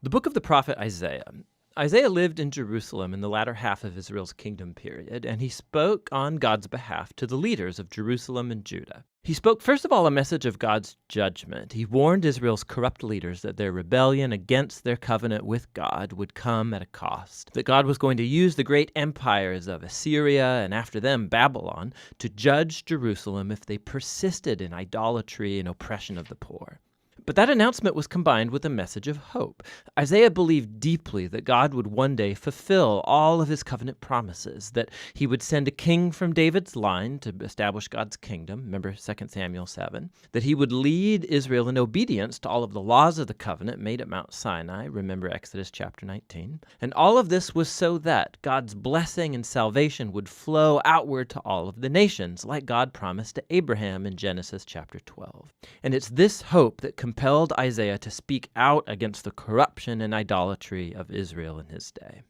The book of the prophet Isaiah. Isaiah lived in Jerusalem in the latter half of Israel's kingdom period, and he spoke on God's behalf to the leaders of Jerusalem and Judah. He spoke, first of all, a message of God's judgment. He warned Israel's corrupt leaders that their rebellion against their covenant with God would come at a cost, that God was going to use the great empires of Assyria and after them Babylon to judge Jerusalem if they persisted in idolatry and oppression of the poor. But that announcement was combined with a message of hope. Isaiah believed deeply that God would one day fulfill all of his covenant promises, that he would send a king from David's line to establish God's kingdom, remember 2 Samuel 7, that he would lead Israel in obedience to all of the laws of the covenant made at Mount Sinai, remember Exodus chapter 19. And all of this was so that God's blessing and salvation would flow outward to all of the nations, like God promised to Abraham in Genesis chapter 12. And it's this hope that compelled Isaiah to speak out against the corruption and idolatry of Israel in his day.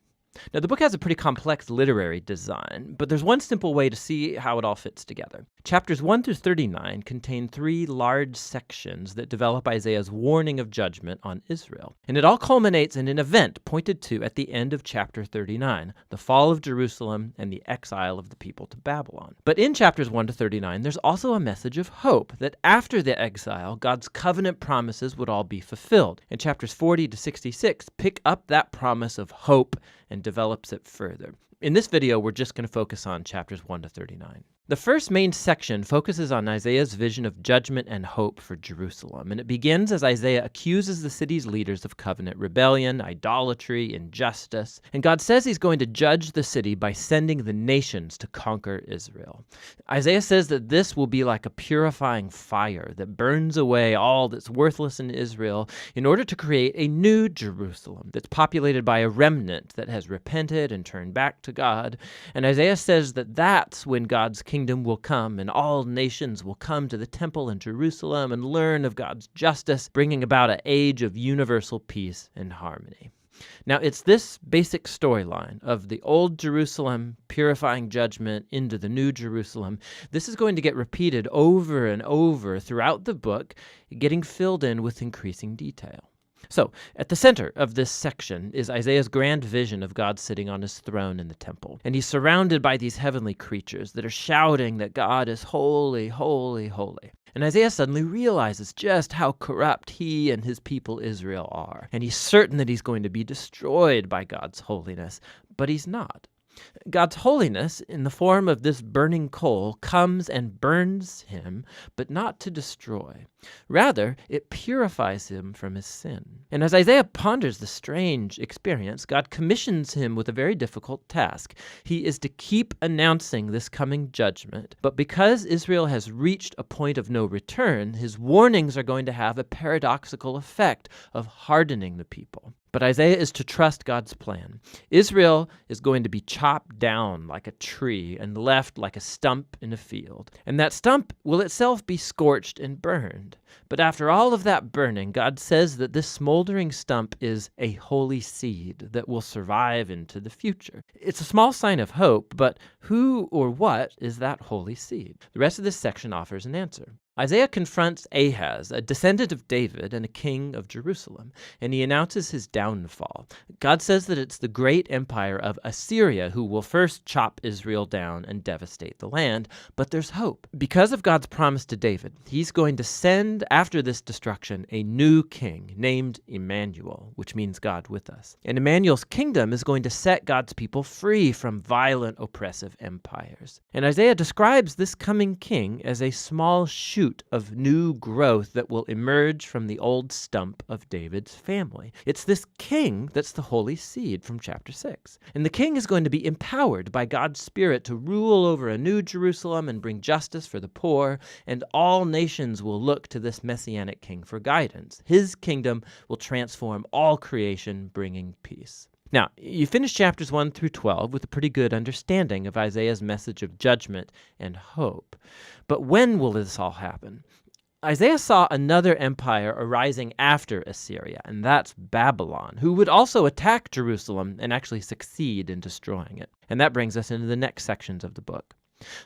Now, the book has a pretty complex literary design, but there's one simple way to see how it all fits together. Chapters 1 through 39 contain 3 large sections that develop Isaiah's warning of judgment on Israel. And it all culminates in an event pointed to at the end of chapter 39, the fall of Jerusalem and the exile of the people to Babylon. But in chapters 1 to 39, there's also a message of hope that after the exile, God's covenant promises would all be fulfilled. And chapters 40 to 66 pick up that promise of hope and develops it further. In this video, we're just going to focus on chapters 1 to 39. The first main section focuses on Isaiah's vision of judgment and hope for Jerusalem, and it begins as Isaiah accuses the city's leaders of covenant rebellion, idolatry, injustice, and God says he's going to judge the city by sending the nations to conquer Israel. Isaiah says that this will be like a purifying fire that burns away all that's worthless in Israel in order to create a new Jerusalem that's populated by a remnant that has repented and turned back to God. And Isaiah says that that's when God's kingdom will come and all nations will come to the temple in Jerusalem and learn of God's justice, bringing about an age of universal peace and harmony. Now, it's this basic storyline of the old Jerusalem purifying judgment into the new Jerusalem. This is going to get repeated over and over throughout the book, getting filled in with increasing detail. So, at the center of this section is Isaiah's grand vision of God sitting on his throne in the temple. And he's surrounded by these heavenly creatures that are shouting that God is holy, holy, holy. And Isaiah suddenly realizes just how corrupt he and his people Israel are. And he's certain that he's going to be destroyed by God's holiness, but he's not. God's holiness, in the form of this burning coal, comes and burns him, but not to destroy. Rather, it purifies him from his sin. And as Isaiah ponders the strange experience, God commissions him with a very difficult task. He is to keep announcing this coming judgment, but because Israel has reached a point of no return, his warnings are going to have a paradoxical effect of hardening the people. But Isaiah is to trust God's plan. Israel is going to be chopped down like a tree and left like a stump in a field. And that stump will itself be scorched and burned. But after all of that burning, God says that this smoldering stump is a holy seed that will survive into the future. It's a small sign of hope, but who or what is that holy seed? The rest of this section offers an answer. Isaiah confronts Ahaz, a descendant of David and a king of Jerusalem, and he announces his downfall. God says that it's the great empire of Assyria who will first chop Israel down and devastate the land, but there's hope. Because of God's promise to David, he's going to send, after this destruction, a new king named Emmanuel, which means God with us. And Emmanuel's kingdom is going to set God's people free from violent, oppressive empires. And Isaiah describes this coming king as a small shoot of new growth that will emerge from the old stump of David's family. It's this king that's the holy seed from chapter 6. And the king is going to be empowered by God's Spirit to rule over a new Jerusalem and bring justice for the poor, and all nations will look to this messianic king for guidance. His kingdom will transform all creation, bringing peace. Now, you finish chapters 1 through 12 with a pretty good understanding of Isaiah's message of judgment and hope. But when will this all happen? Isaiah saw another empire arising after Assyria, and that's Babylon, who would also attack Jerusalem and actually succeed in destroying it. And that brings us into the next sections of the book.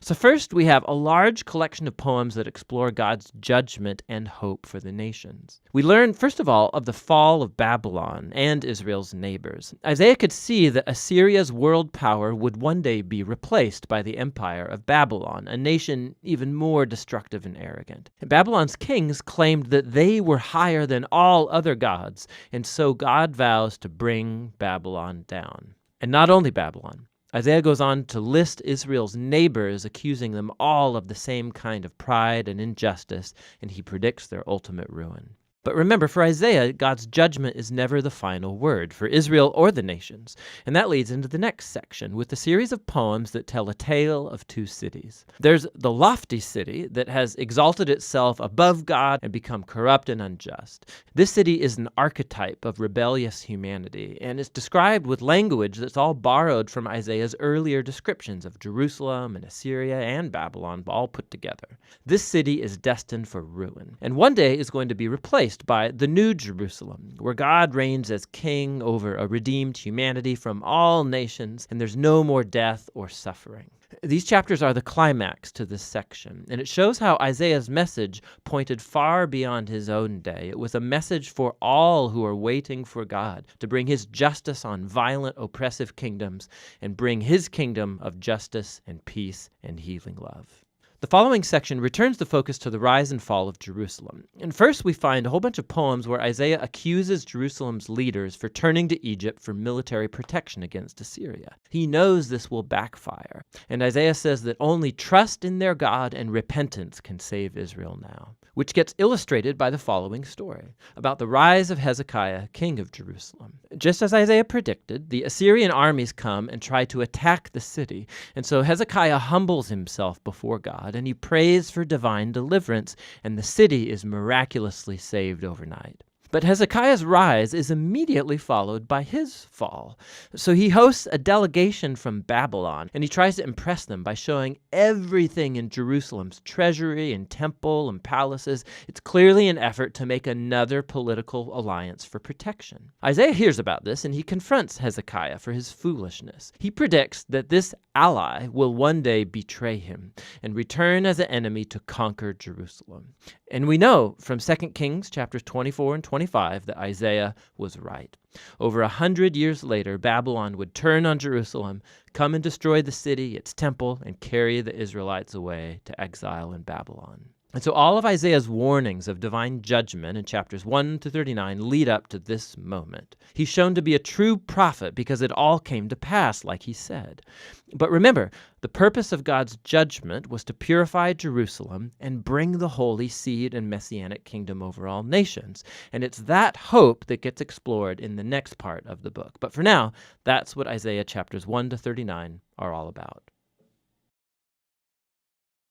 So first, we have a large collection of poems that explore God's judgment and hope for the nations. We learn, first of all, of the fall of Babylon and Israel's neighbors. Isaiah could see that Assyria's world power would one day be replaced by the empire of Babylon, a nation even more destructive and arrogant. Babylon's kings claimed that they were higher than all other gods, and so God vows to bring Babylon down. And not only Babylon. Isaiah goes on to list Israel's neighbors, accusing them all of the same kind of pride and injustice, and he predicts their ultimate ruin. But remember, for Isaiah, God's judgment is never the final word for Israel or the nations. And that leads into the next section with a series of poems that tell a tale of two cities. There's the lofty city that has exalted itself above God and become corrupt and unjust. This city is an archetype of rebellious humanity, and it's described with language that's all borrowed from Isaiah's earlier descriptions of Jerusalem and Assyria and Babylon all put together. This city is destined for ruin, and one day is going to be replaced by the New Jerusalem, where God reigns as king over a redeemed humanity from all nations, and there's no more death or suffering. These chapters are the climax to this section, and it shows how Isaiah's message pointed far beyond his own day. It was a message for all who are waiting for God to bring his justice on violent, oppressive kingdoms and bring his kingdom of justice and peace and healing love. The following section returns the focus to the rise and fall of Jerusalem. And first we find a whole bunch of poems where Isaiah accuses Jerusalem's leaders for turning to Egypt for military protection against Assyria. He knows this will backfire, and Isaiah says that only trust in their God and repentance can save Israel now, which gets illustrated by the following story about the rise of Hezekiah, king of Jerusalem. Just as Isaiah predicted, the Assyrian armies come and try to attack the city, and so Hezekiah humbles himself before God, and he prays for divine deliverance, and the city is miraculously saved overnight. But Hezekiah's rise is immediately followed by his fall. So he hosts a delegation from Babylon, and he tries to impress them by showing everything in Jerusalem's treasury and temple and palaces. It's clearly an effort to make another political alliance for protection. Isaiah hears about this, and he confronts Hezekiah for his foolishness. He predicts that this ally will one day betray him and return as an enemy to conquer Jerusalem. And we know from 2 Kings chapters 24 and 25 that Isaiah was right. Over 100 years later, Babylon would turn on Jerusalem, come and destroy the city, its temple, and carry the Israelites away to exile in Babylon. And so all of Isaiah's warnings of divine judgment in chapters 1 to 39 lead up to this moment. He's shown to be a true prophet because it all came to pass like he said. But remember, the purpose of God's judgment was to purify Jerusalem and bring the holy seed and messianic kingdom over all nations. And it's that hope that gets explored in the next part of the book. But for now, that's what Isaiah chapters 1 to 39 are all about.